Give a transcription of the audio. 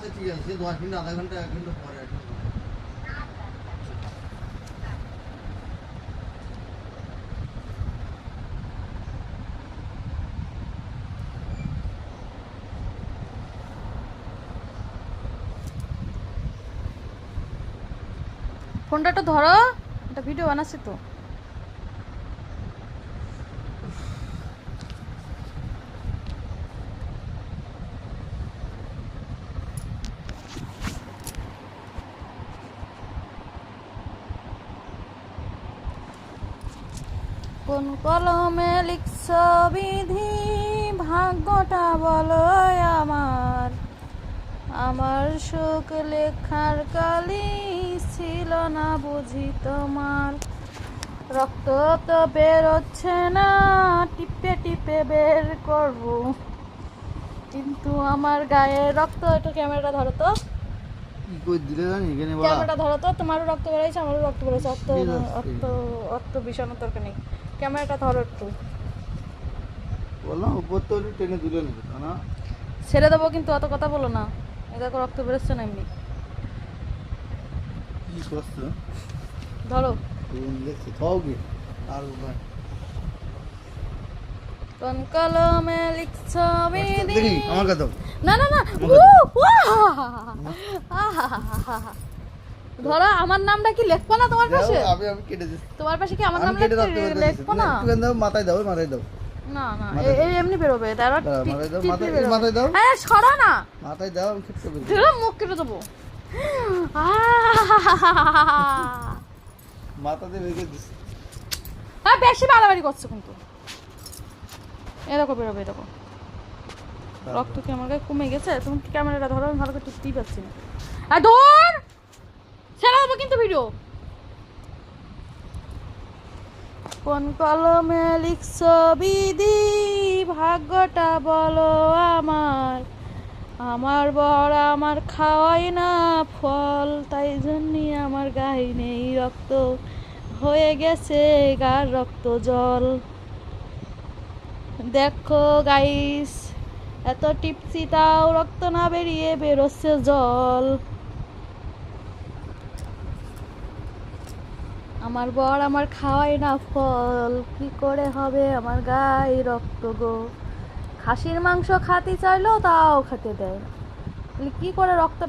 আচ্ছা ঠিক আছে, 10 মিনিট আধা ঘন্টা 1 ঘন্টা পরে আসবে। ফোনটা একটু ধরো, একটা ভিডিও বানাচ্ছি তো। কোন কলমে লিখছ বিধি, ভাগ্যটা বলো আমার। আমার সুখ লেখার কালি ছিল না বুঝি তোমার। রক্ত তো বেরোচ্ছে না, টিপে টিপে বের করব, কিন্তু আমার গায়ে রক্ত। একটু ক্যামেরাটা ধরো তো, কি কই দিলে জানি এখানে বলা। ক্যামেরাটা ধরো তো। তোমারও রক্ত বেরোচ্ছে, আমারও রক্ত বেরোচ্ছে। অত ঠিক আছে। অত অত বিষানোর দরকার নেই। ক্যামেরাটা ধরো একটু। বললাম উপর তো একটু টেনে তুলে নিবে না। ছেড়ে দেবো, কিন্তু অত কথা বলো না। এই দেখো রক্ত বেরোচ্ছে না এমনি। কি করছো? ধরো। কোন দেখছি খাও কি আর ভাই কোন কলমে লিখছ বিধি। দেখি আমার কথা। না না না, ধরো আমার নামটা কি লিখবো না তোমার পাশে? আমি কেটে দিচ্ছি। তোমার পাশে কি আমার আমি নাম কেটে রাখতে লিখবো না? একটু দাও, মাথায় দাও, মাথায় দাও। না না, মাথায় এই এমনি বেরোবে। দাঁড়াও, দাঁড়াও, মাথায় দাও, টিপে মাথায় বেরোবে। মাথায় দাও। হ্যাঁ, সরো না। মাথায় দাও, আমি ছিটকে বের ধরো, মুখ কেটে দেবো। মাথাতে রেখে দিচ্ছি। হ্যাঁ, বেশি বাড়াবাড়ি করছো কিন্তু। এ দেখো বেরোবে, দেখো রক্ত কি আমার গায়ে কমে গেছে? তুমি কি ক্যামেরাটা ধরো, আমি ভালো করে টিপতেই পারছি না। আর ধর, ছেড়ে দেবো কিন্তু ভিডিও। কোন কলমে লিখছ বিধি, ভাগ্যটা বলো আমার। আমার বর আমার খাওয়াই না ফল, তাই জন্যই আমার গায়ে নেই রক্ত, হয়ে গেছে গার রক্ত জল। দেখো গাইস, এত টিপসি তাও রক্ত না বেরিয়ে বেরোচ্ছে জল। আমার বর আমার খাওয়ায় না ফল, কি করে হবে আমার গায়ে রক্ত গো। খাসির মাংস খাতে চাইলেও তাও খেতে দেয় না, কি করে রক্তটা